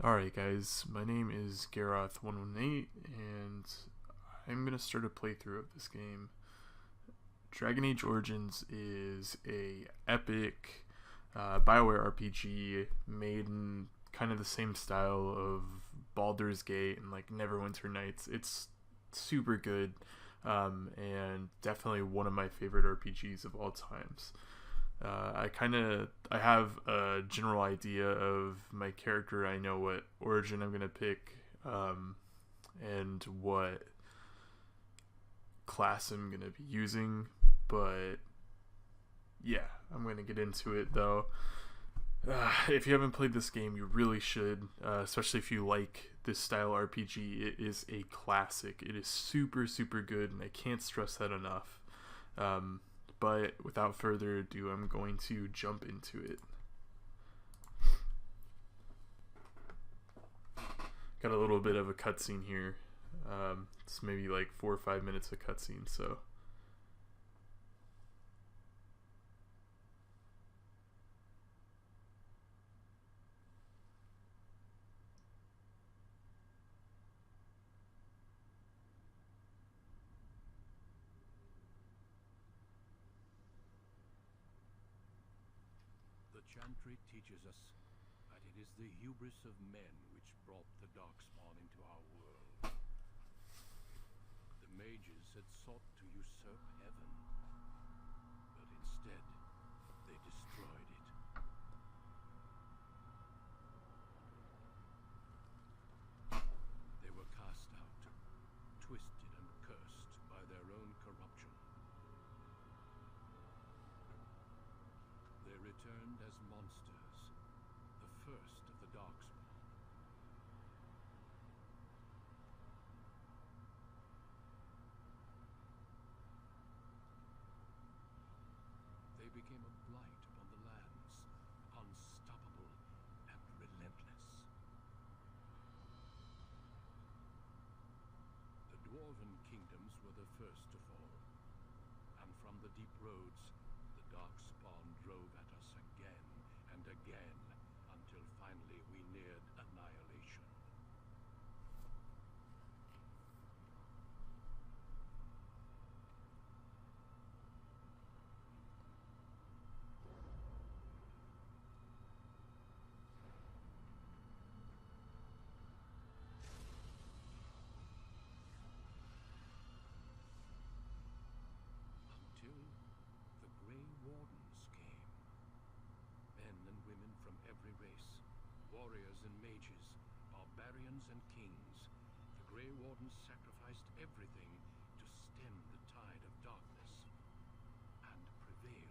Alright guys, my name is Garoth118 and I'm going to start a playthrough of this game. Dragon Age Origins is a epic BioWare RPG made in kind of the same style of Baldur's Gate and like Neverwinter Nights. It's super good and definitely one of my favorite RPGs of all times. I have a general idea of my character. I know what origin I'm gonna pick, and what class I'm gonna be using. But yeah, I'm gonna get into it though. If you haven't played this game, you really should, especially if you like this style RPG. It is a classic. It is super, super good, and I can't stress that enough. But without further ado, I'm going to jump into it. Got a little bit of a cutscene here. It's maybe like 4 or 5 minutes of cutscene, so. The Chantry teaches us that it is the hubris of men which brought the darkspawn into our world. The mages had sought to usurp heaven, but instead they destroyed it. They were cast out, twisted and cursed by their own corruption. They returned as monsters, the first of the darkspawn. They became a blight upon the lands, unstoppable and relentless. The dwarven kingdoms were the first to fall, and from the deep roads, the darkspawn drove at us again and again, until finally we neared annihilation. Until the Grey Wardens came. Men and women from every race, warriors and mages, barbarians and kings. The Grey Wardens sacrificed everything to stem the tide of darkness and prevail.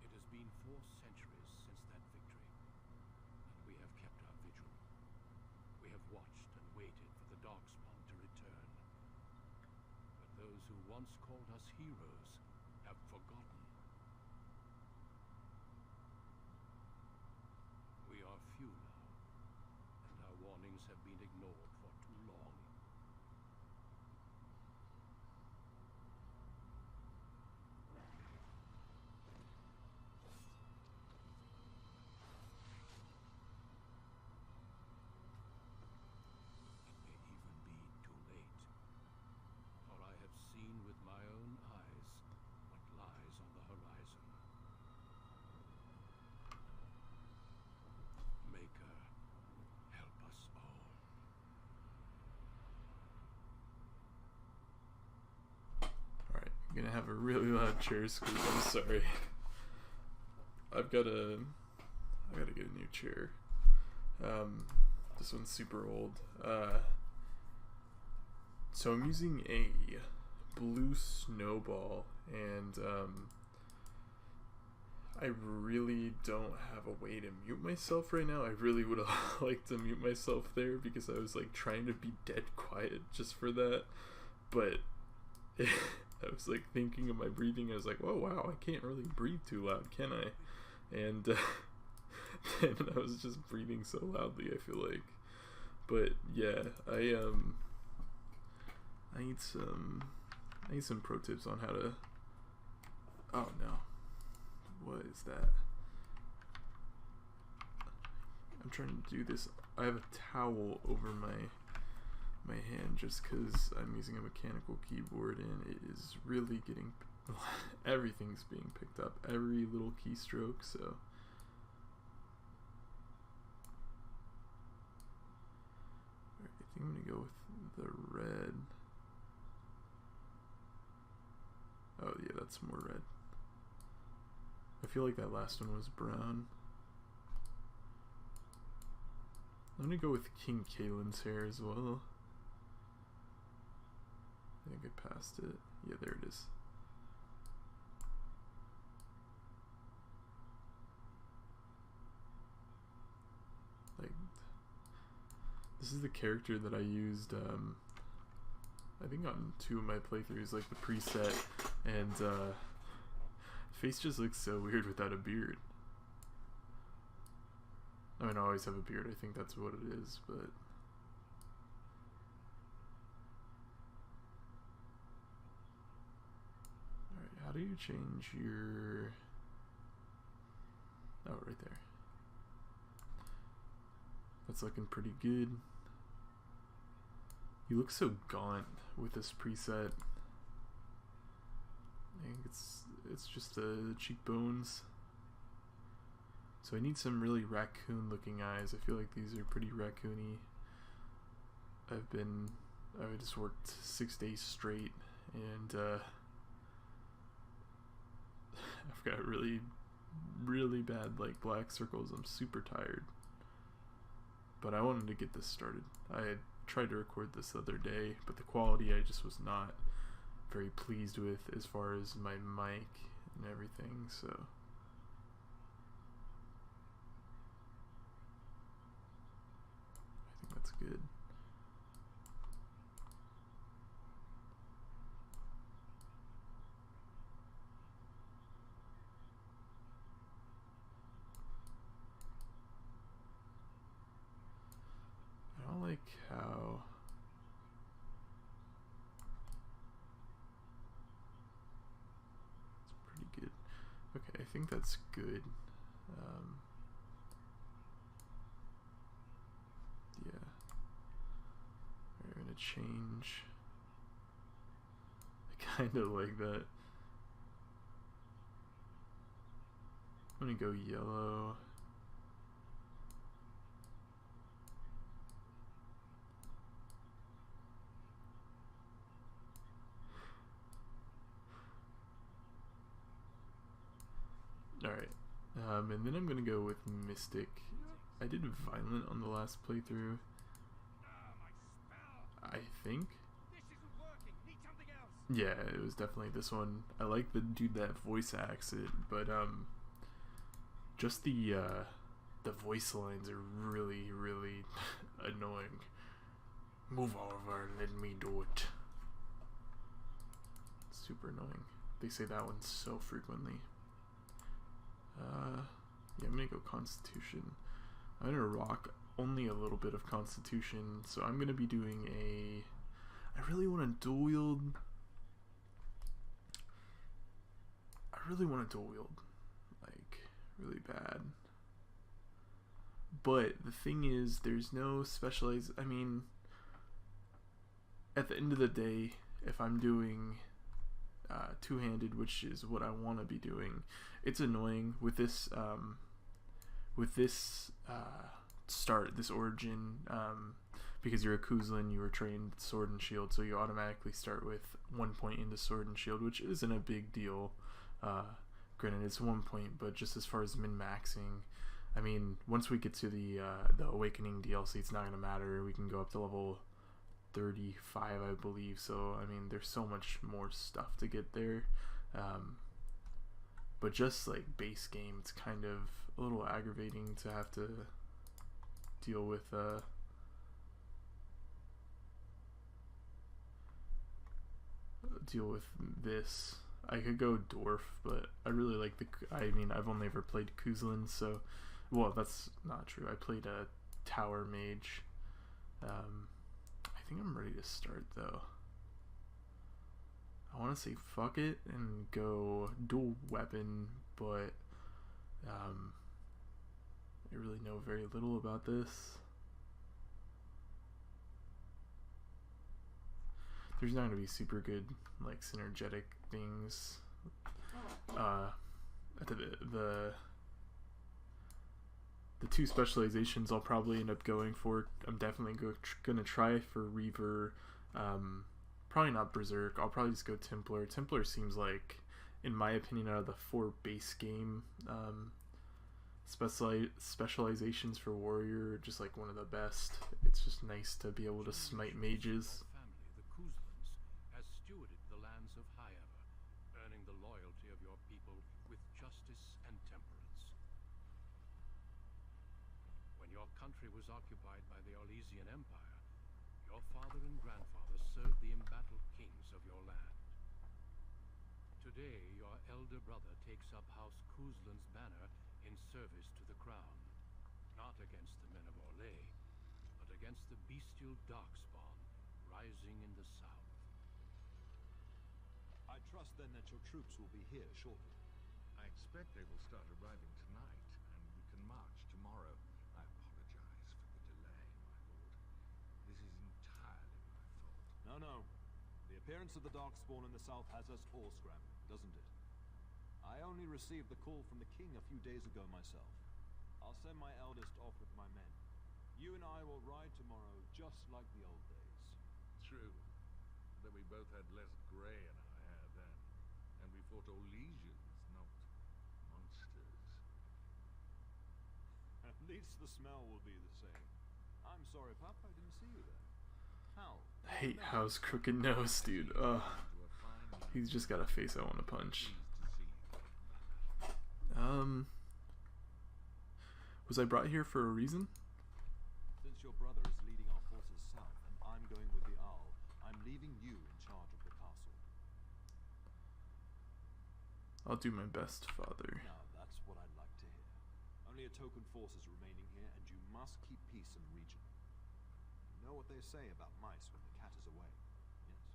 It has been 4 centuries since that victory, and we have kept our vigil. We have watched and waited for the darkspawn to return. But those who once called us heroes have forgotten. We are few now, and our warnings have been ignored for too long. It may even be too late, for I have seen with my own eyes what lies on the horizon. Maker, help us all. Alright, I'm gonna have a really loud chair squeak. I'm sorry. I've gotta get a new chair. This one's super old. So I'm using a blue snowball, and I really don't have a way to mute myself right now. I really would have liked to mute myself there because I was like trying to be dead quiet just for that. But I was like thinking of my breathing. I was like, oh wow, I can't really breathe too loud, can I? And then I was just breathing so loudly, I feel like. But yeah, I need some pro tips on how to. Oh no. What is that? I'm trying to do this. I have a towel over my hand just because I'm using a mechanical keyboard and it is really getting everything's being picked up, every little keystroke. So I think I'm gonna go with the red. Oh yeah, that's more red. I feel like that last one was brown. I'm gonna go with King Kaelin's hair as well. I think I passed it. Yeah, there it is. Like, this is the character that I used, I think on 2 of my playthroughs, like the preset, and face just looks so weird without a beard. I mean, I always have a beard, I think that's what it is, but alright, how do you change your... Oh, right there. That's looking pretty good. You look so gaunt with this preset. I think it's just the cheekbones. So I need some really raccoon looking eyes. I feel like these are pretty raccoony. I just worked 6 days straight and I've got really bad like black circles. I'm super tired. But I wanted to get this started. I had tried to record this the other day, but the quality I just was not very pleased with as far as my mic and everything, so I think that's good. I don't like how good. Okay, I think that's good. Yeah. We're gonna change. I kind of like that. I'm gonna go yellow. Alright, and then I'm gonna go with Mystic. I did Violent on the last playthrough. I think. Yeah, it was definitely this one. I like the dude that voice acts it, but just the voice lines are really annoying. Move over and let me do it. Super annoying. They say that one so frequently. Yeah, I'm gonna go Constitution. I'm gonna rock only a little bit of Constitution, so I'm gonna be doing a... I really want to dual wield. Like, really bad. But the thing is, there's no specialized... I mean, at the end of the day, if I'm doing two-handed, which is what I want to be doing, it's annoying with this this origin, because you're a Cousland, you were trained sword and shield, so you automatically start with 1 point into sword and shield, which isn't a big deal. Granted, it's 1 point, but just as far as min-maxing, I mean, once we get to the Awakening DLC, it's not going to matter. We can go up to level 35, I believe, so, I mean, there's so much more stuff to get there. But just like base game, it's kind of a little aggravating to have to deal with this. I could go dwarf, but I really like I mean, I've only ever played Cousland, so well, that's not true. I played a tower mage. I think I'm ready to start though. I want to say fuck it and go dual weapon, but I really know very little about this. There's not going to be super good like synergetic things. The two specializations I'll probably end up going for. I'm definitely gonna try for Reaver. Probably not Berserk. I'll probably just go Templar. Templar seems like, in my opinion, out of the 4 base game specializations for Warrior, just like one of the best. It's just nice to be able to smite mages. Family, the Couslands, has stewarded the lands of Highever, earning the loyalty of your people with justice and temperance. When your country was occupied by the Orlesian Empire, your father and grandfather served the embattled kings of your land. Today, your elder brother takes up House Cousland's banner in service to the crown, not against the men of Orlais, but against the bestial darkspawn rising in the south. I trust then that your troops will be here shortly. I expect they will start arriving tonight, and we can march tomorrow. I apologize for the delay, my lord. This is entirely my fault. No. The appearance of the darkspawn in the south has us all scrambling, doesn't it? I only received the call from the king a few days ago myself. I'll send my eldest off with my men. You and I will ride tomorrow just like the old days. True, that we both had less grey in our hair then, and we fought Orlesians, not monsters. At least the smell will be the same. I'm sorry, Pup, I didn't see you there. How? I hate Howe's crooked nose, dude. He's just got a face I want to punch. Was I brought here for a reason? Since your brother is leading our forces south and I'm going with the Arl, I'm leaving you in charge of the castle. I'll do my best, father. Now, that's what I'd like to hear. Only a token force is remaining here, and you must keep peace in the region. You know what they say about mice when the cat is away? Yes.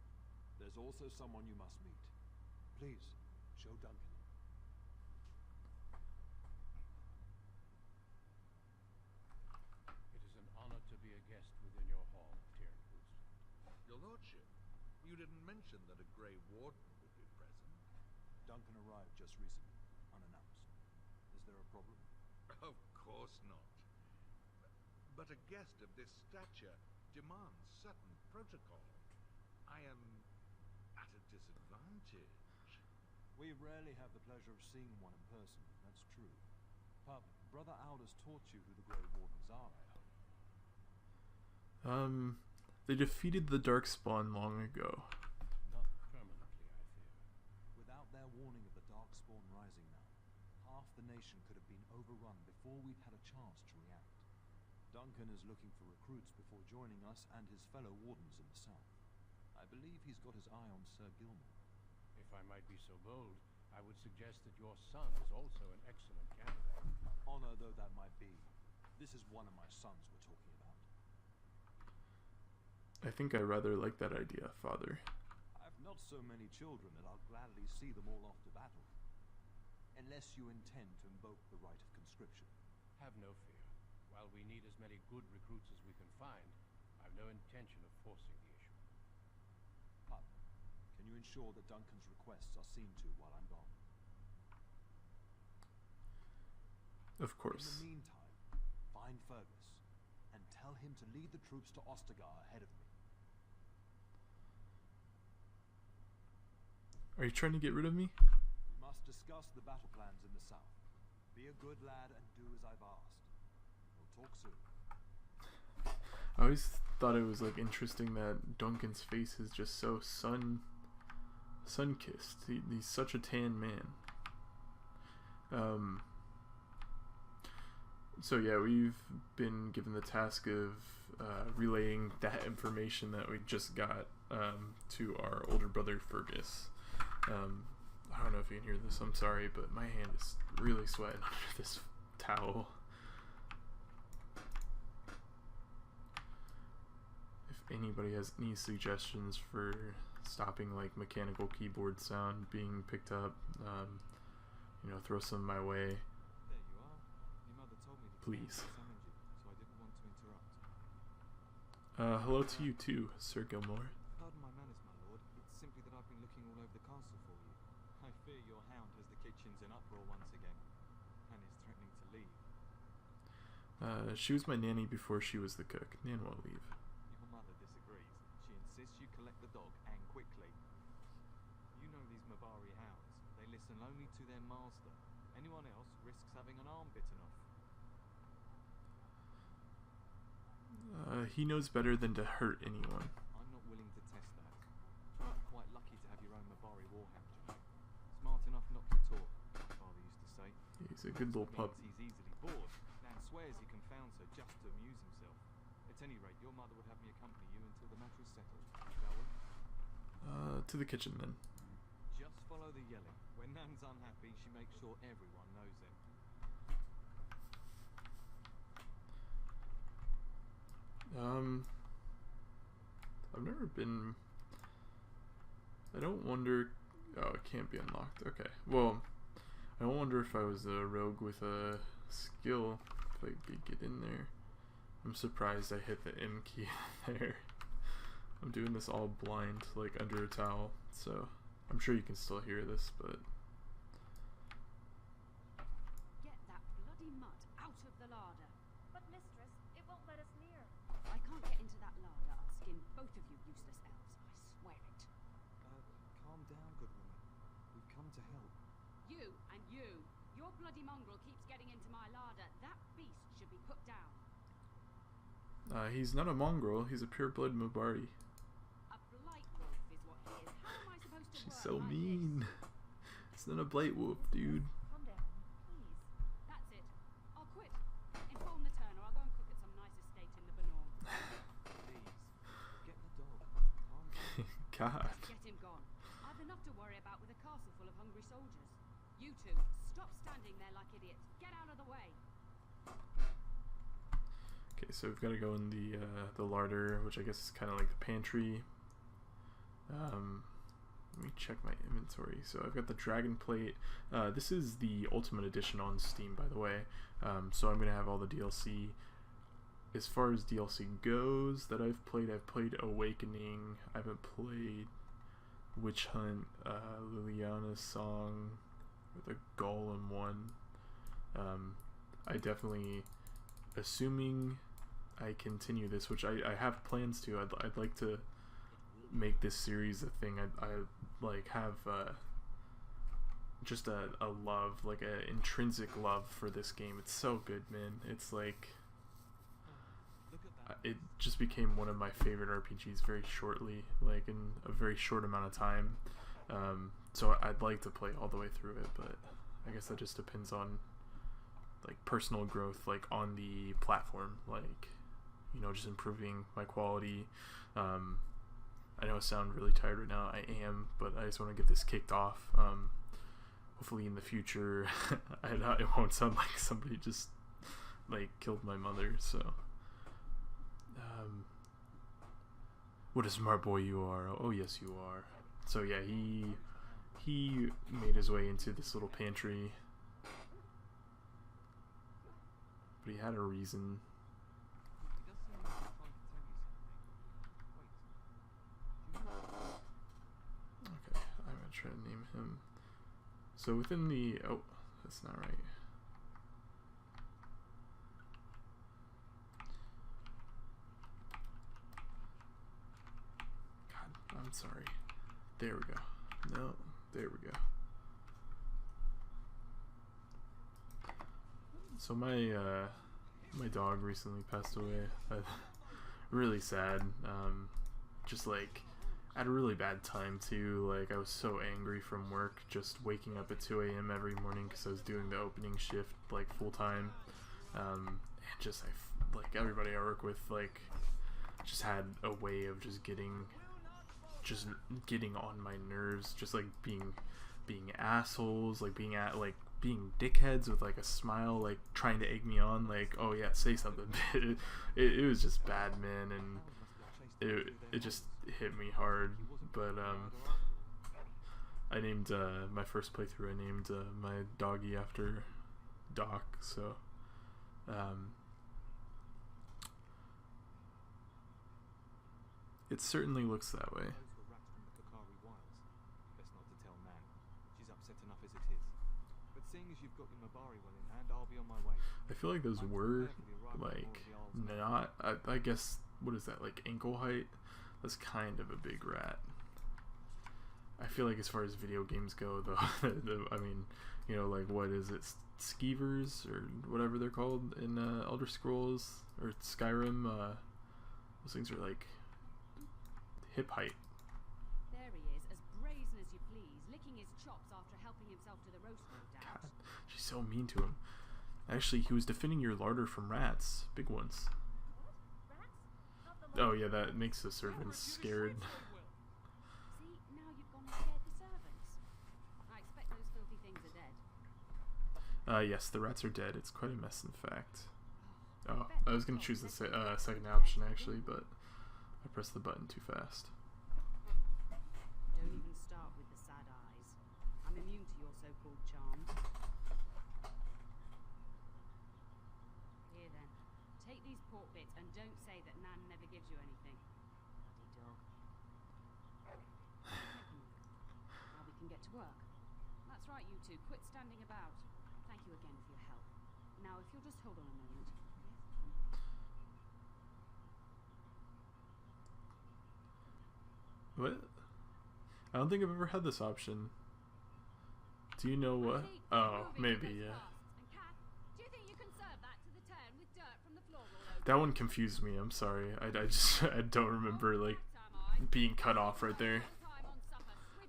There's also someone you must meet. Please, show Duncan. It is an honor to be a guest within your hall, Tyrion Cousland. Your lordship, you didn't mention that a Grey Warden would be present. Duncan arrived just recently, unannounced. Is there a problem? Of course not. But a guest of this stature demands certain protocol. I am at a disadvantage. We rarely have the pleasure of seeing one in person, that's true. Pup, Brother Aldous taught you who the Grey Wardens are, I hope. They defeated the Darkspawn long ago. Not permanently, I fear. Without their warning of the Darkspawn rising now, half the nation could have been overrun before we'd had a chance to react. Duncan is looking for recruits before joining us and his fellow wardens in the south. I believe he's got his eye on Sir Gilmore. If I might be so bold, I would suggest that your son is also an excellent candidate. Honor though that might be, this is one of my sons we're talking about. I think I rather like that idea, father. I've not so many children that I'll gladly see them all off to battle. Unless you intend to invoke the right of conscription. Have no fear. While we need as many good recruits as we can find, I've no intention of forcing the issue. Pup, can you ensure that Duncan's requests are seen to while I'm gone? Of course. In the meantime, find Fergus and tell him to lead the troops to Ostagar ahead of me. Are you trying to get rid of me? We must discuss the battle plans in the south. Be a good lad and do as I've asked. We'll talk soon. I always thought it was like interesting that Duncan's face is just so sun-kissed. He's such a tan man. So yeah, we've been given the task of relaying that information that we just got to our older brother Fergus. I don't know if you can hear this, I'm sorry, but my hand is really sweating under this towel. If anybody has any suggestions for stopping like mechanical keyboard sound being picked up, you know, throw some my way. There you are. Your mother told me to Please. summoned you, so I didn't want to interrupt. Hello to you too, Sir Gilmore. Pardon my manners, my lord. It's simply that I've been looking all over the castle for you. I fear your hound has the kitchens in uproar once again, and is threatening to leave. She was my nanny before she was the cook. Nan won't leave. Your mother disagrees. She insists you collect the dog, and quickly. You know these Mabari hounds. They listen only to their master. Anyone else risks having an arm bitten off. He knows better than to hurt anyone. I'm not willing to test that. You're quite lucky to have your own Mabari warhound, you know. Smart enough not to talk, my father used to say. He's a good little pup. Means he's easily bored, and swears he confounds her just to amuse himself. At any rate, your mother would have me accompany you until the matter is settled, shall we? To the kitchen then. Just follow the yelling. When Nan's unhappy, she makes sure everyone knows it. I've never been... I don't wonder... Oh, it can't be unlocked. Okay. Well, I don't wonder if I was a rogue with a skill, if I could get in there. I'm surprised I hit the M key there. I'm doing this all blind, like under a towel, so I'm sure you can still hear this, but... Get that bloody mud out of the larder. But mistress, it won't let us near. I can't get into that larder. I'll skin both of you useless elves. I swear it. Calm down, good woman. We've come to help. You and you. Your bloody mongrel keeps getting into my larder. That beast should be put down. He's not a mongrel, he's a pure-blood Mabari. A blight wolf is what he is. How am I supposed to She's work so like mean. It's not a blight wolf, dude. Calm down, please. That's it. I'll quit. Inform the turner. I'll go and cook at some nice estate in Lebanon. Please, get the dog. Calm down. God. Get him gone. I've enough to worry about with a castle full of hungry soldiers. You two, stop standing there like idiots. Get out of the way. Okay, so we've got to go in the larder, which I guess is kind of like the pantry. Let me check my inventory. So I've got the dragon plate. This is the Ultimate Edition on Steam, by the way. So I'm gonna have all the DLC. As far as DLC goes that I've played Awakening. I haven't played Witch Hunt, Liliana's Song, or the Golem one. I definitely, assuming I continue this, which I have plans to. I'd like to make this series a thing. I like have just a love, like an intrinsic love for this game. It's so good, man. It's like Look at that. it just became one of my favorite RPGs very shortly, like in a very short amount of time. So I'd like to play all the way through it, but I guess that just depends on like personal growth, like on the platform, like, you know, just improving my quality. I know I sound really tired right now. I am, but I just want to get this kicked off. Hopefully in the future it won't sound like somebody just like killed my mother. So what a smart boy you are. Oh yes you are. So yeah, he made his way into this little pantry, but he had a reason. He does seem like he's trying to tell you something. Wait. Okay, I'm gonna try to name him. So within the... Oh, that's not right. God, I'm sorry. There we go. No, there we go. So my dog recently passed away. Really sad. Just like I had a really bad time too. Like, I was so angry from work, just waking up at 2 a.m. every morning because I was doing the opening shift like full time. And just like everybody I work with, like, just had a way of just getting on my nerves, just like being assholes, like being dickheads with like a smile, like trying to egg me on, like, oh yeah, say something. it was just bad, man, and it just hit me hard. But I named my first playthrough, I named my doggy after Doc, so it certainly looks that way. Those were rats from the Korcari wilds. Best not to tell Nan. She's upset enough as it is. But seeing as you've got your Mabari well in hand, I'll be on my way. I feel like those were like not. I guess, what is that, like ankle height? That's kind of a big rat. I feel like as far as video games go, though, I mean, you know, like, what is it, skeevers or whatever they're called in Elder Scrolls or Skyrim? Those things are like hip height. There he is, as brazen as you please, licking his chops after helping himself to the roast, no doubt. God, she's so mean to him. Actually, he was defending your larder from rats, big ones. Oh yeah, that makes the servants scared. See, now you've gone and scared the servants. I expect those filthy things are dead. Yes, the rats are dead. It's quite a mess, in fact. Oh, I was gonna choose the second option actually, but I pressed the button too fast. Don't even start with the sad eyes. I'm immune to your so-called charms. Here then, take these pork bits and don't say that Nan never gives you anything. Bloody dog. Now we can get to work. That's right, you two. Quit standing about. Thank you again for your help. Now, if you'll just hold on a moment. What? I don't think I've ever had this option. Do you know what? Oh, maybe, yeah. Do you think you can serve that to the turn with dirt from the floor all over? That one confused me. I'm sorry. I don't remember like being cut off right there.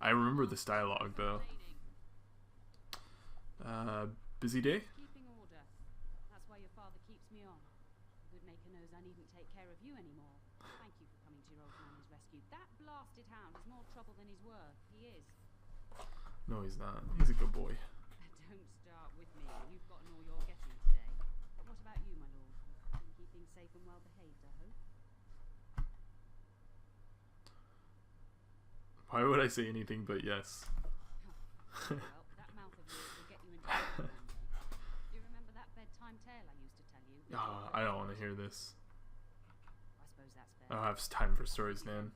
I remember this dialogue though. Busy day? Keeping order. That's why your father keeps me on. Goodmaker knows I needn't take care of you anymore. Thank you for coming to your old man rescue. That blasted hound is more trouble than he's worth. He is. No, he's not. He's a good boy. Don't start with me. You've gotten all you're getting today. What about you, my lord? Been keeping safe and well behaved, I hope. Why would I say anything but yes? Well, that mouth of yours will get you into trouble one day. Do you remember that bedtime tale I used to tell you? I don't want to hear this. I suppose that's fair. I don't have time for stories, Nan.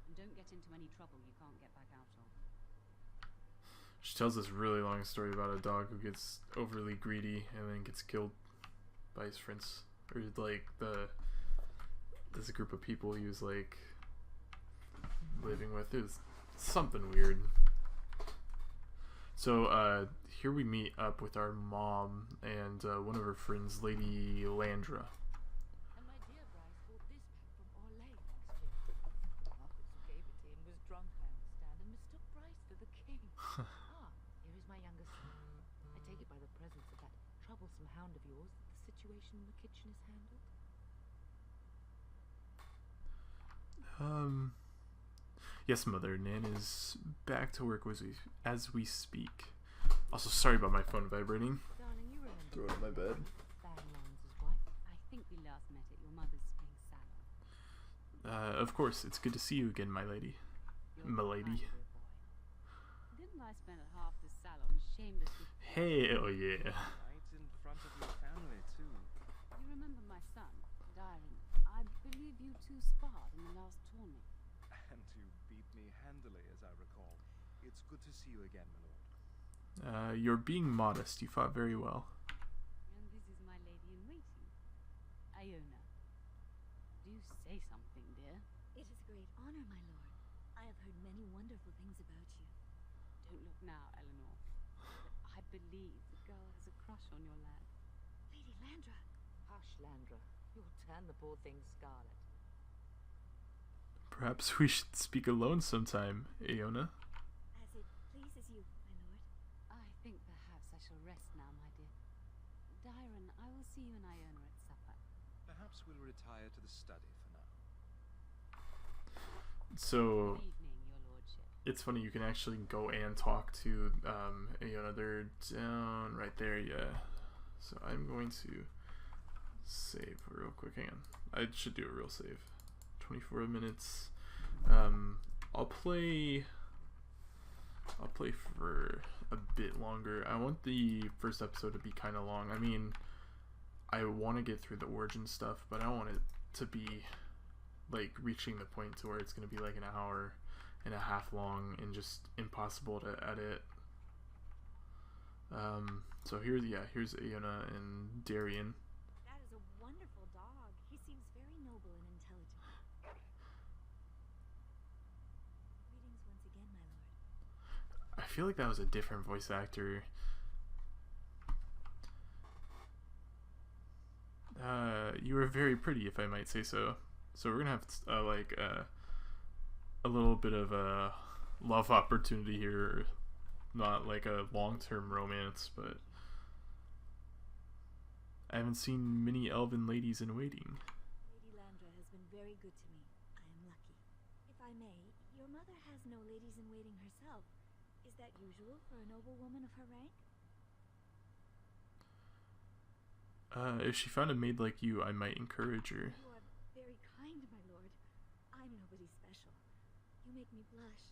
And don't get into any trouble you can't get back out of. She tells this really long story about a dog who gets overly greedy and then gets killed by his friends. Or like there's a group of people he was like living with. It was something weird. So here we meet up with our mom and one of her friends, Lady Landra. And my dear Bryce bought this pack from Orlais last year. Marcus who gave it in was drunk, I understand, and mistook Bryce for the king. Here is my younger son. I take it by the presence of that troublesome hound of yours that the situation in the kitchen is handled. Yes, Mother. Nan is back to work as we speak. Also, sorry about my phone vibrating. Darling, you remember Throw it on my bed. Van Lance's wife? I think we last met at your mother's spring salon. Of course, it's good to see you again, my lady. You're Milady. kind, dear boy. Didn't I spend half the salon shamelessly? Hell yeah. Right in front of your family, too. You remember my son, Darren? I believe you two sparred in the last tourney. And you beat me handily, as I recall. It's good to see you again, my lord. You're being modest. You fought very well. And this is my lady-in-waiting, Iona. Do say something, dear. It is a great honor, my lord. I have heard many wonderful things about you. Don't look now, Eleanor. But I believe the girl has a crush on your lad. Lady Landra. Hush, Landra. You'll turn the poor thing scarlet. Perhaps we should speak alone sometime, Aona. As it pleases you, my lord. I think perhaps I shall rest now, my dear. Dyron, I will see you and Iona at supper. Perhaps we'll retire to the study for now. So Good evening, your lordship. it's funny, you can actually go and talk to Aona. They're down right there, yeah. So I'm going to save real quick. Hang on. I should do a real save. 24 minutes. I'll play for a bit longer. I want the first episode to be kind of long. I mean, I want to get through the origin stuff, but I don't want it to be like reaching the point to where it's going to be like an hour and a half long and just impossible to edit. So here's Aona and Darian. That is a wonderful dog. He seems very noble and intelligent. Greetings once again, my lord. I feel like that was a different voice actor. You were very pretty, if I might say so. So we're gonna have a little bit of a love opportunity here, not like a long-term romance, but I haven't seen many elven ladies in waiting. Lady Landra has been very good to me. I am lucky. If I may, your mother has no ladies in waiting herself. Is that usual for a noble woman of her rank? If she found a maid like you, I might encourage her. You are very kind, my lord. I'm nobody special. You make me blush.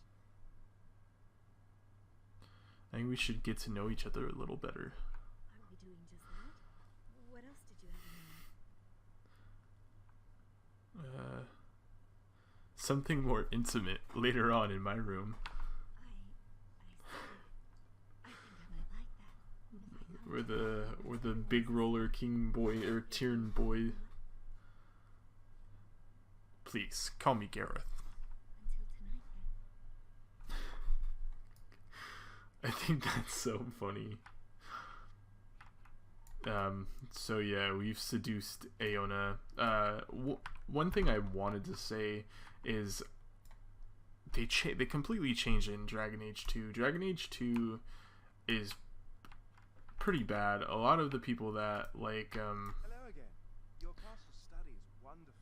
I think we should get to know each other a little better. Aren't we doing just that? What else did you have in mind? Something more intimate later on in my room. I think I might like that. We're the big roller king boy or Tyrn boy. Please call me Gareth. Until tonight, then. I think that's so funny. So yeah, we've seduced Aona. One thing I wanted to say is they completely changed it in Dragon Age 2. Dragon Age 2 is pretty bad. A lot of the people that like Hello again. Your castle study is wonderful.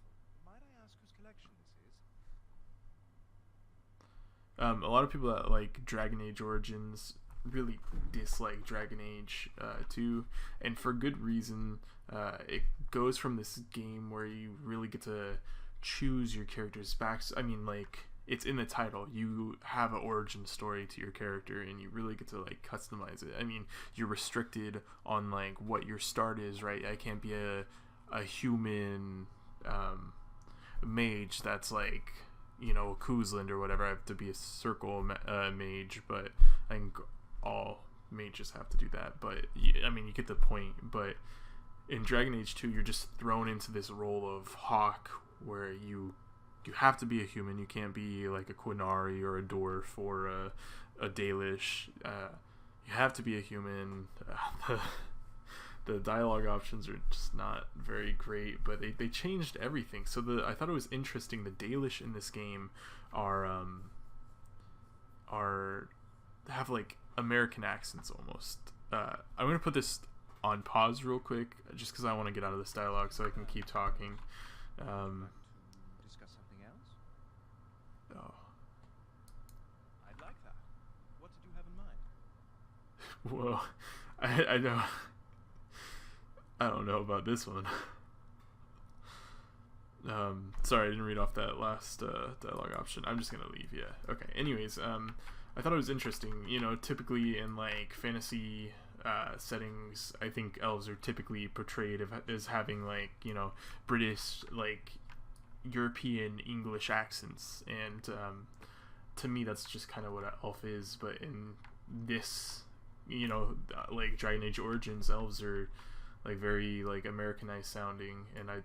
Might I ask whose collection this is? a lot of people that like Dragon Age Origins really dislike Dragon Age 2, and for good reason. It goes from this game where you really get to choose your character's I mean, like, it's in the title. You have an origin story to your character, and you really get to like customize it. I mean, you're restricted on like what your start is, right? I can't be a human mage that's like, you know, Cousland or whatever. I have to be a circle mage, but I think all mages have to do that. But I mean, you get the point. But in Dragon Age 2, you're just thrown into this role of Hawk, where you have to be a human. You can't be like a Quinari or a dwarf or a Dalish. You have to be a human. The dialogue options are just not very great, but they changed everything. So I thought it was interesting. The Dalish in this game have like American accents almost. I'm gonna put this on pause real quick, just because I want to get out of this dialogue so I can keep talking. Discuss something else? Oh. I'd like that. What did you have in mind? Whoa, I don't know about this one. Sorry, I didn't read off that last dialogue option. I'm just gonna leave. Yeah. Okay. Anyways, I thought it was interesting. You know, typically in like fantasy settings, I think elves are typically portrayed as having like, you know, British, like European English accents, and to me that's just kind of what an elf is. But in this, you know, like Dragon Age Origins, elves are like very like Americanized sounding, and I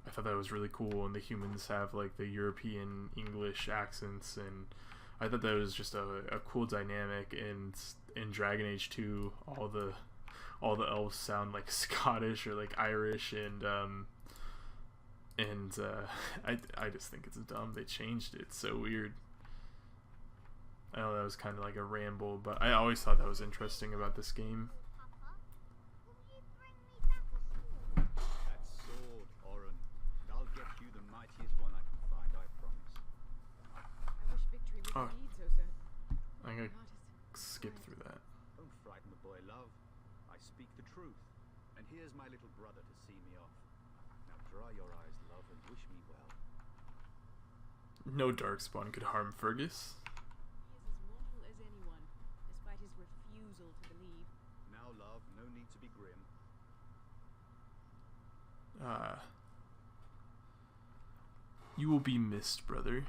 thought that was really cool. And the humans have like the European English accents, and I thought that was just a cool dynamic. And in Dragon Age 2, all the elves sound like Scottish or like Irish, and And I just think it's dumb. They changed it. It's so weird. I know that was kind of like a ramble, but I always thought that was interesting about this game. That sword, Oren. I'll get you the mightiest one I can find, I promise. I wish victory was indeed so certain. I'm gonna My heart is skip quiet. through that. Don't frighten the boy, love. I speak the truth. And here's my little brother to see me off. Now dry your eyes, love, and wish me well. No darkspawn could harm Fergus. He is as mortal as anyone, despite his refusal to believe. Now, love, no need to be grim. You will be missed, brother.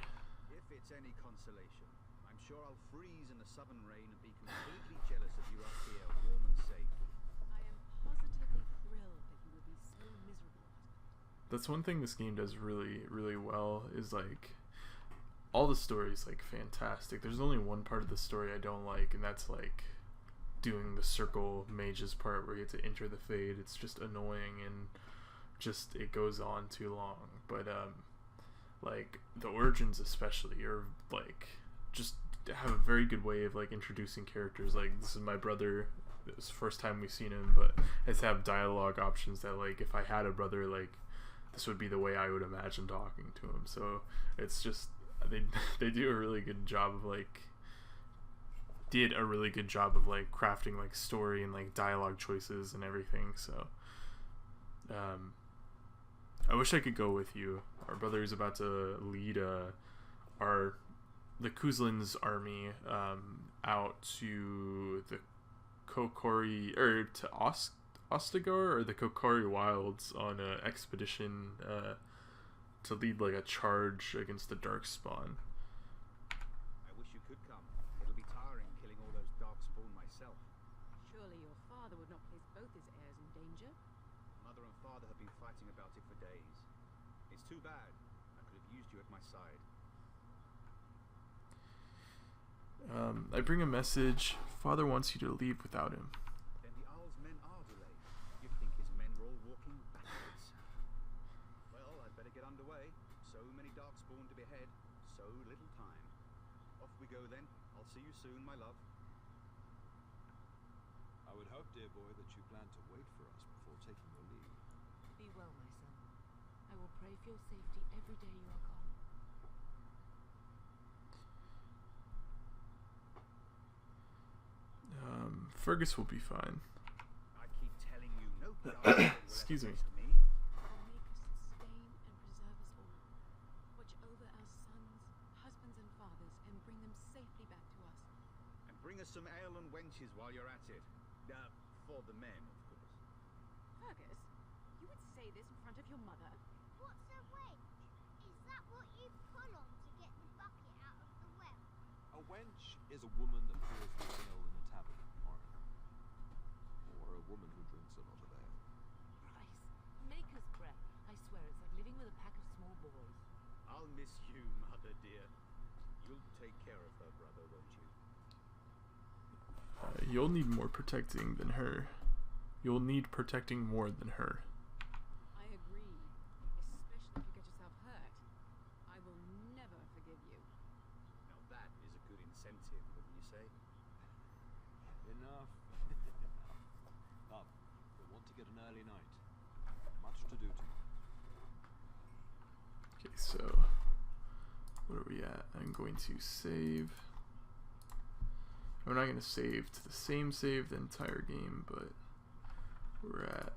If it's any consolation, I'm sure I'll freeze in the southern rain and be completely jealous of you up here, warm and safe. I am positively thrilled that you will be so miserable, husband. That's one thing this game does really, really well, is like all the stories like fantastic. There's only one part of the story I don't like, and that's like doing the circle mages part where you have to enter the fade. It's just annoying and just it goes on too long. But like the origins especially are like just have a very good way of like introducing characters. Like this is my brother. It was the first time we've seen him, but it's have dialogue options that like if I had a brother, like this would be the way I would imagine talking to him. So it's just they do a really good job of like did a really good job of like crafting like story and like dialogue choices and everything. So I wish I could go with you. Our brother is about to lead the Cousland's army out to the Korcari or to Ostagar or the Korcari Wilds on an expedition to lead like a charge against the darkspawn. I wish you could come. It'll be tiring killing all those darkspawn myself. Surely your father would not place both his heirs in danger. Mother and father have been fighting about it for days. It's too bad. I could have used you at my side. I bring a message. Father wants you to leave without him. Then the Arl's men are delayed. You'd think his men were all walking backwards. Well, I'd better get underway. So many darkspawn to behead, so little time. Off we go then. I'll see you soon, my love. I would hope, dear boy, that you plan to wait for us before taking your leave. Be well, my son. I will pray for your safety every day you are gone. Fergus will be fine. I keep telling you, no darkspawn will Excuse me. ever taste me. God make us sustain and preserve us all. Watch over our sons, husbands and fathers, and bring them safely back to us. And bring us some ale and wenches while you're at it. For the men, of course. Fergus, you would say this in front of your mother? What's a wench? Is that what you pull on to get the bucket out of the well? A wench is a woman that pours the ale in a tavern, or a woman who drinks a lot of ale. Bryce, maker's breath. I swear it's like living with a pack of small boys. I'll miss you, mother dear. You'll take care of her brother, won't you? You'll need more protecting than her. You'll need protecting more than her. I agree. Especially if you get yourself hurt. I will never forgive you. Now that is a good incentive, wouldn't you say? Enough. Enough. Love, we want to get an early night. Much to do tomorrow. Okay, so what are we at? I'm going to save. I'm not going to save to the same save the entire game, but we're at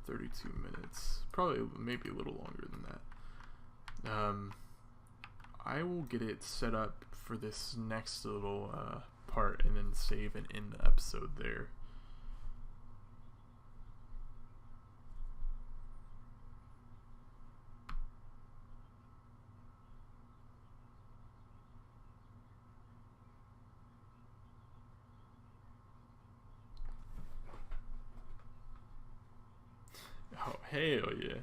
32 minutes. Probably maybe a little longer than that. I will get it set up for this next little part and then save and end the episode there. Oh, hell yeah.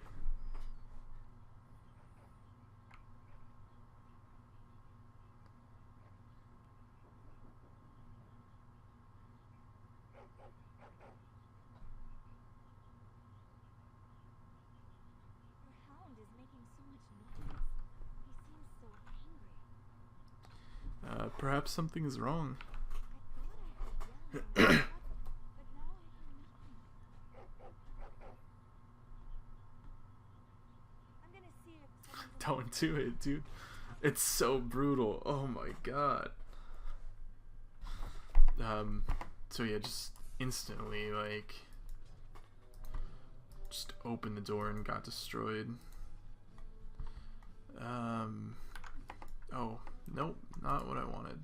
Your hound is making Perhaps something is wrong. I thought I heard yelling, but now I hear nothing. I'm gonna see if someone's Don't do it, dude. It's so brutal. Oh my god. So yeah, just instantly, like, just opened the door and got destroyed. Oh, nope, not what I wanted.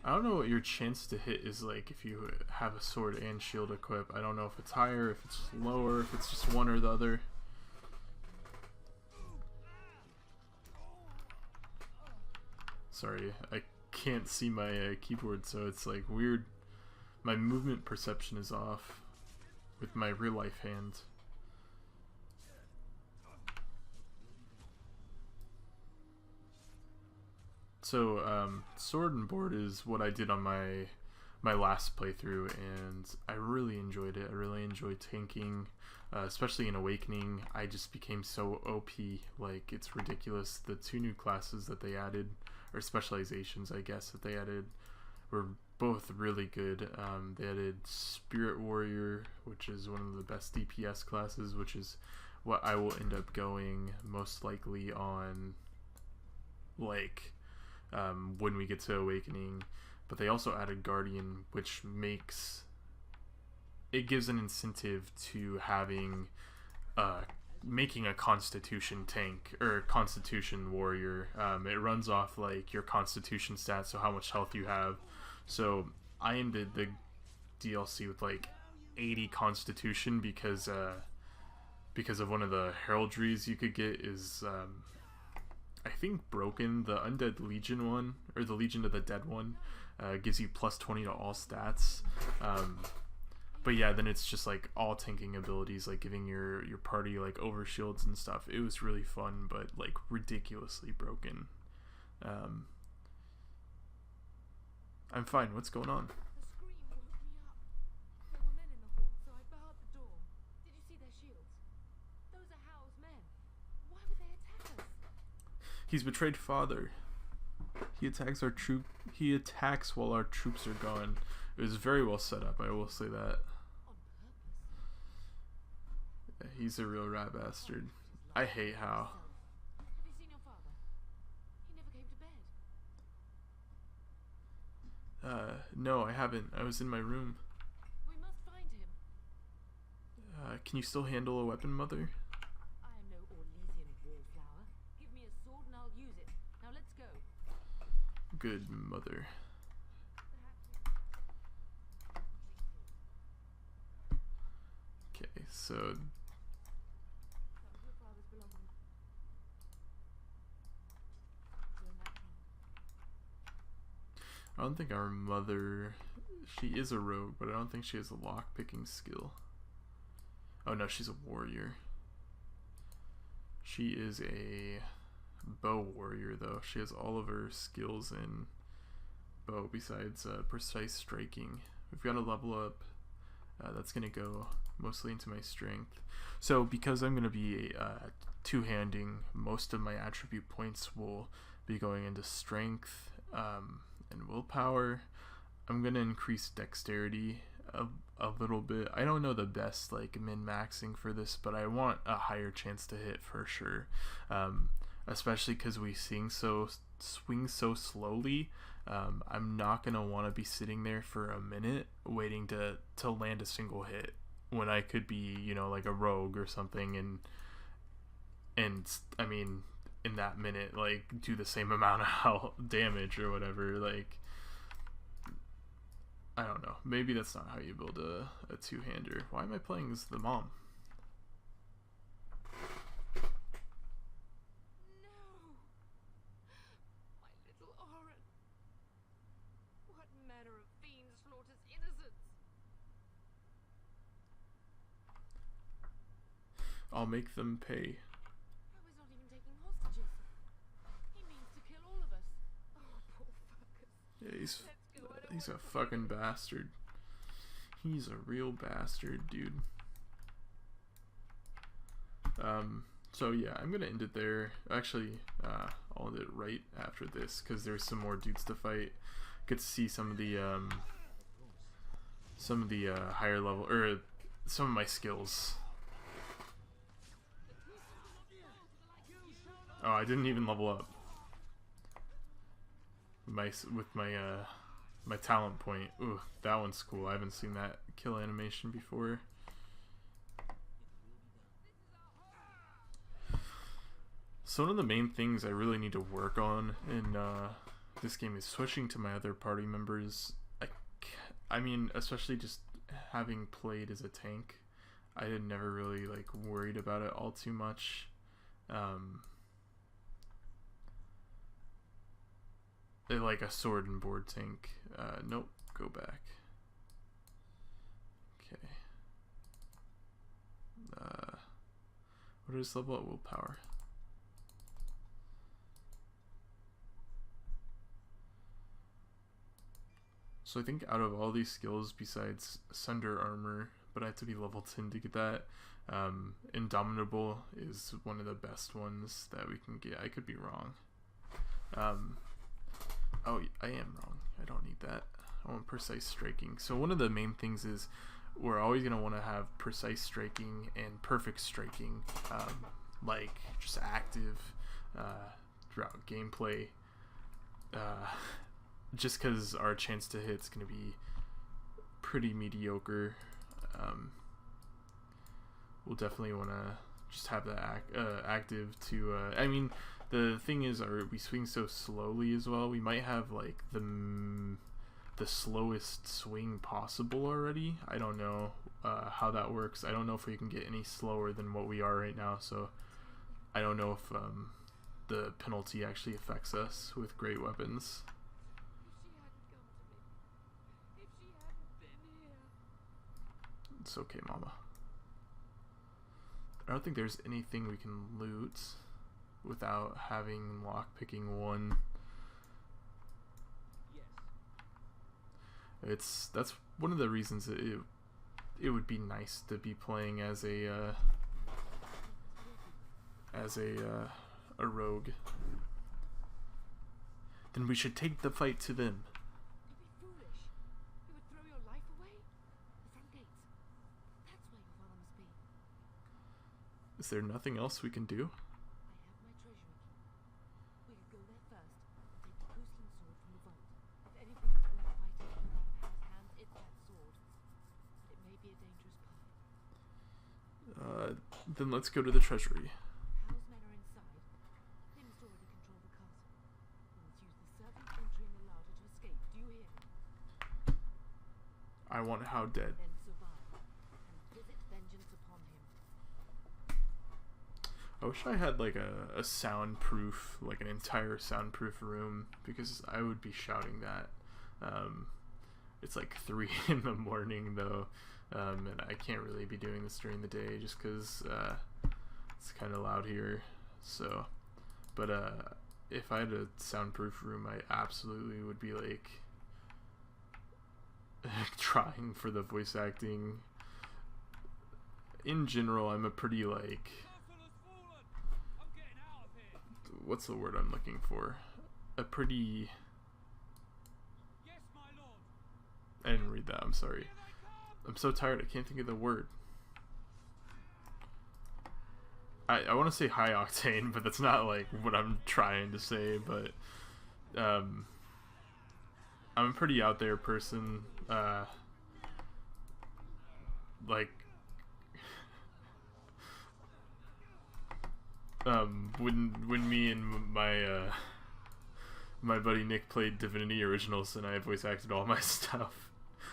I don't know what your chance to hit is like if you have a sword and shield equip. I don't know if it's higher, if it's lower, if it's just one or the other. Sorry, I can't see my keyboard, so it's like weird. My movement perception is off with my real life hand. So, sword and board is what I did on my last playthrough, and I really enjoyed it. I really enjoyed tanking, especially in Awakening. I just became so OP, like, it's ridiculous. The 2 new classes that they added, or specializations, I guess, that they added, were both really good. They added Spirit Warrior, which is one of the best DPS classes, which is what I will end up going most likely on, like, when we get to Awakening. But they also added Guardian, which makes it gives an incentive to having making a Constitution tank or Constitution warrior. It runs off like your Constitution stats, so how much health you have. So I ended the DLC with like 80 Constitution because of one of the heraldries you could get is I think broken. The Undead Legion one, or the Legion of the Dead one, gives you plus 20 to all stats. But yeah, then it's just like all tanking abilities, like giving your party like overshields and stuff. It was really fun, but like ridiculously broken. I'm fine. What's going on? The scream woke me up. There were men in the hall, so I barred the door. Did you see their shields? Those are Howe's men. Why would they attack us? He's betrayed father. He attacks our troop. He attacks while our troops are gone. It was very well set up, I will say that. On purpose. Yeah, he's a real rat bastard. I hate Howe. Have you seen your father? He never came to bed. No, I haven't. I was in my room. We must find him. Can you still handle a weapon, Mother? I am no Orlesian wallflower. Give me a sword and I'll use it. Now let's go. Good, Mother. Okay, so Some of your father's belongings. You're in that trunk. I don't think our mother, she is a rogue, but I don't think she has a lock-picking skill. Oh no, she's a warrior. She is a bow warrior though. She has all of her skills in bow besides precise striking. We've got to level up. That's going to go mostly into my strength. So because I'm going to be two-handing, most of my attribute points will be going into strength and willpower. I'm going to increase dexterity a little bit. I don't know the best like min-maxing for this, but I want a higher chance to hit for sure. Especially because we swing so slowly. I'm not going to want to be sitting there for a minute waiting to land a single hit when I could be, you know, like a rogue or something and I mean in that minute like do the same amount of health damage or whatever. Like I don't know, maybe that's not how you build a two-hander. Why am I playing as the mom? I'll make them pay. Howe's not even taking hostages. He means to kill all of us. Oh, poor fuckers. Yeah, he's a fucking bastard. He's a real bastard, dude. So yeah, I'm gonna end it there. Actually, I'll end it right after this because there's some more dudes to fight. Get to see some of the higher level, or some of my skills. Oh, I didn't even level up with my talent point. Ooh, that one's cool. I haven't seen that kill animation before. So one of the main things I really need to work on in this game is switching to my other party members. I mean, especially just having played as a tank, I had never really like worried about it all too much. Like a sword and board tank. Nope, go back. Okay. What is level up? Willpower. So I think out of all these skills, besides Sunder Armor, but I have to be level 10 to get that, Indomitable is one of the best ones that we can get. I could be wrong. Oh, I am wrong. I don't need that. I want precise striking. So one of the main things is we're always going to want to have precise striking and perfect striking, like just active throughout gameplay. Just because our chance to hit is going to be pretty mediocre. We'll definitely want to just have that active to, I mean, the thing is, we swing so slowly as well. We might have like the slowest swing possible already. I don't know how that works. I don't know if we can get any slower than what we are right now, so I don't know if the penalty actually affects us with great weapons. It's okay, mama. I don't think there's anything we can loot without having lockpicking one. That's one of the reasons that it would be nice to be playing as a rogue. Then we should take the fight to them. Is there nothing else we can do? I have my treasury key. We could go there first and take the Cousland sword from the vault. If anything is worth fighting out of Howe's hands, it's that sword. But it may be a dangerous path. Then let's go to the treasury. Howe's men are inside. They must already control the castle. We must use the servants entering the larder to escape. Do you hear me? I want Howe dead. Then survive and visit vengeance upon him. I wish I had like a soundproof, like an entire soundproof room, because I would be shouting that. It's like 3 in the morning though, and I can't really be doing this during the day just because it's kind of loud here. So, but if I had a soundproof room, I absolutely would be like trying for the voice acting. In general, I'm a pretty like, what's the word I'm looking for? A pretty... I didn't read that, I'm sorry. I'm so tired, I can't think of the word. I want to say high octane, but that's not like what I'm trying to say, but I'm a pretty out there person. Like when me and my my buddy Nick played Divinity Originals, and I voice acted all my stuff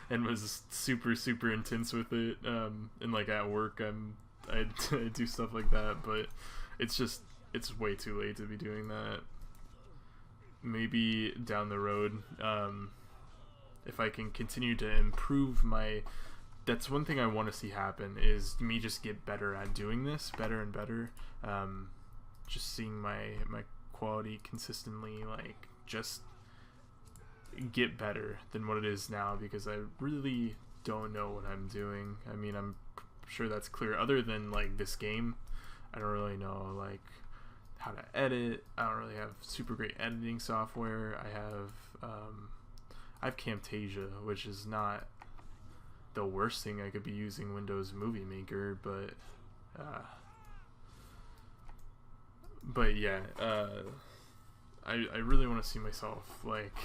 and was super intense with it, and like at work I do stuff like that, but it's way too late to be doing that. Maybe down the road, if I can continue to improve my... That's one thing I want to see happen, is me just get better at doing this, better and better. Just seeing my quality consistently, like, just get better than what it is now, because I really don't know what I'm doing. I mean, I'm sure that's clear. Other than like this game, I don't really know like how to edit. I don't really have super great editing software. I have Camtasia, which is not the worst thing. I could be using Windows Movie Maker, but yeah, I really want to see myself like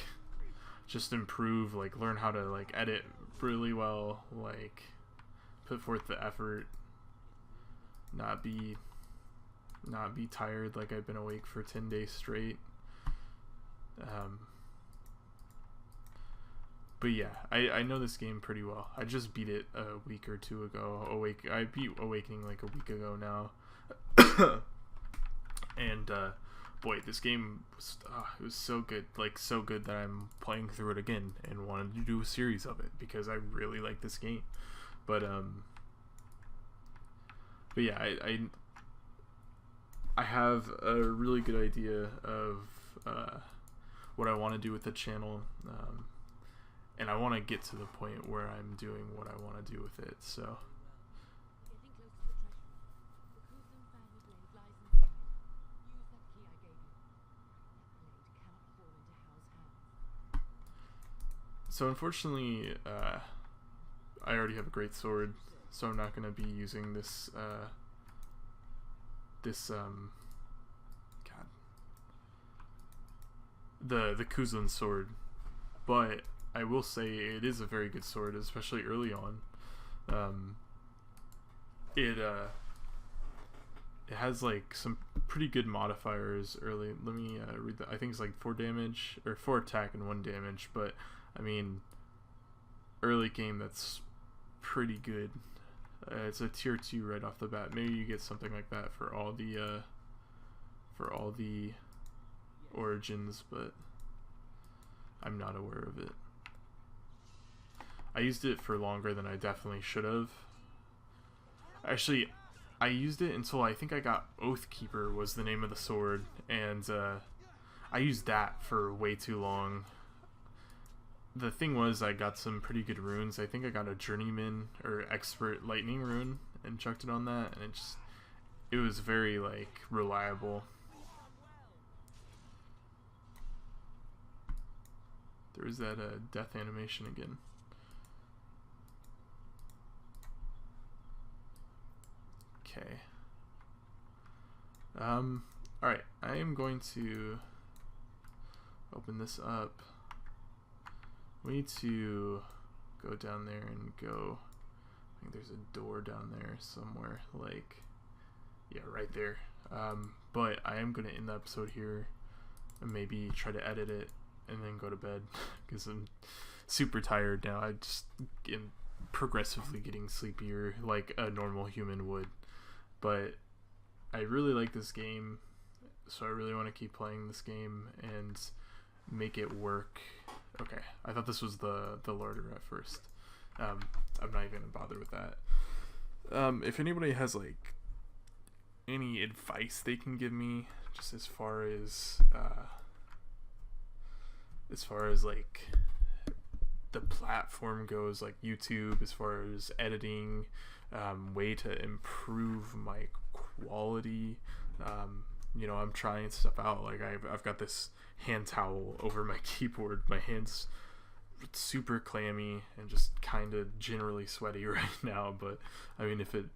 just improve, like learn how to like edit really well, like put forth the effort, not be tired like I've been awake for 10 days straight. But yeah, I know this game pretty well. I just beat it a week or two ago. I beat Awakening like a week ago now. And boy, this game was it was so good, like so good that I'm playing through it again and wanted to do a series of it because I really like this game. But yeah, I have a really good idea of what I want to do with the channel, and I want to get to the point where I'm doing what I want to do with it. So. So unfortunately, I already have a great sword, so I'm not going to be using this, the Cousland sword, but I will say it is a very good sword, especially early on. It has like some pretty good modifiers early. Let me read that. I think it's like 4 damage, or 4 attack and 1 damage, but I mean, early game, that's pretty good. It's a tier 2 right off the bat. Maybe you get something like that for all the origins, but I'm not aware of it. I used it for longer than I definitely should have. Actually, I used it until I think I got Oathkeeper was the name of the sword, and I used that for way too long. The thing was, I got some pretty good runes. I think I got a Journeyman or Expert Lightning rune and chucked it on that, and it was very like reliable. There's that death animation again. Okay. Alright, I am going to open this up. We need to go down there and go. I think there's a door down there somewhere, like, yeah, right there. But I am going to end the episode here and maybe try to edit it and then go to bed because I'm super tired now. I just am progressively getting sleepier like a normal human would. But I really like this game, so I really want to keep playing this game and make it work. Okay, I thought this was the larder at first. I'm not even gonna bother with that. If anybody has like any advice they can give me, just as far as like the platform goes, like YouTube, as far as editing, way to improve my quality. You know, I'm trying stuff out. Like I've got this hand towel over my keyboard. My hands super clammy and just kind of generally sweaty right now. But I mean, if it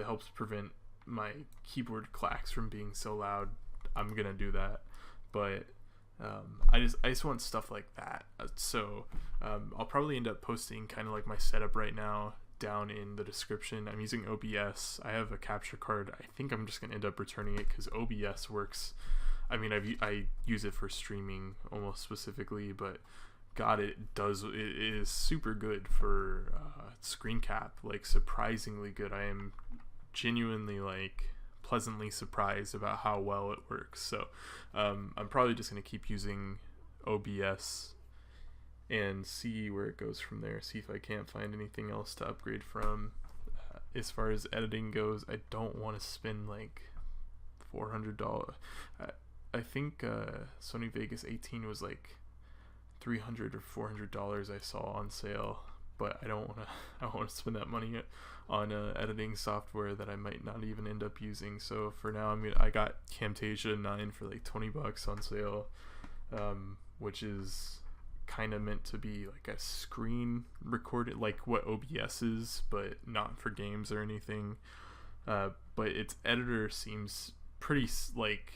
helps prevent my keyboard clacks from being so loud, I'm gonna do that. But I just want stuff like that. So I'll probably end up posting kind of like my setup right now down in the description. I'm using OBS. I have a capture card. I think I'm just gonna end up returning it because OBS works. I mean, I use it for streaming almost specifically, but God, it is super good for screen cap, like surprisingly good. I am genuinely like pleasantly surprised about how well it works. So I'm probably just gonna keep using OBS and see where it goes from there. See if I can't find anything else to upgrade from. As far as editing goes, I don't want to spend like $400. I think Sony Vegas 18 was like $300 or $400 I saw on sale, but I don't want to spend that money on editing software that I might not even end up using. So for now, I got Camtasia 9 for like $20 on sale, which is kind of meant to be like a screen recorded, like what OBS is, but not for games or anything. But its editor seems pretty like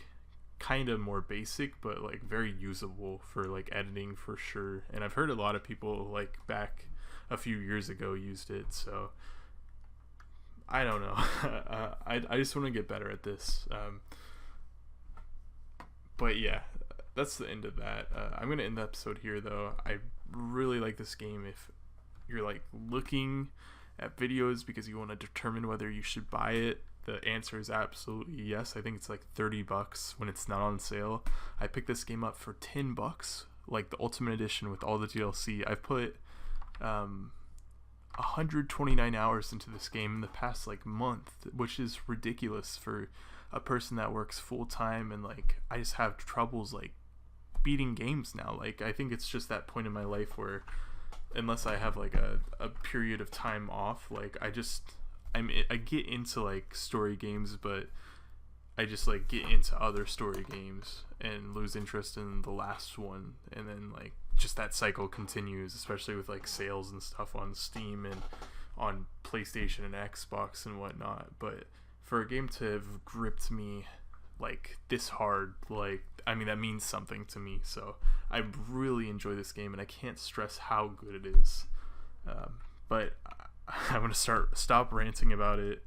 kind of more basic, but like very usable for like editing for sure. And I've heard a lot of people like back a few years ago used it, so I don't know. I just want to get better at this. But yeah, that's the end of that. I'm gonna end the episode here though. I really like this game. If you're like looking at videos because you want to determine whether you should buy it, the answer is absolutely yes. I think it's like $30 when it's not on sale. I picked this game up for $10, like the Ultimate Edition with all the DLC. I've put 129 hours into this game in the past like month, which is ridiculous for a person that works full time, and like I just have troubles like beating games now. Like I think it's just that point in my life where unless I have like a period of time off, like I get into like story games, but I just like get into other story games and lose interest in the last one, and then like just that cycle continues, especially with like sales and stuff on Steam and on PlayStation and Xbox and whatnot. But for a game to have gripped me like this hard, like that means something to me. So I really enjoy this game, and I can't stress how good it is. But I'm gonna stop ranting about it.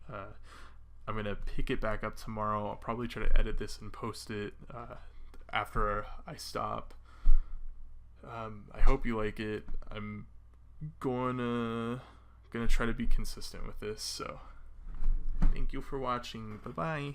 I'm gonna pick it back up tomorrow. I'll probably try to edit this and post it after I stop. I hope you like it. I'm gonna try to be consistent with this. So thank you for watching. Bye bye.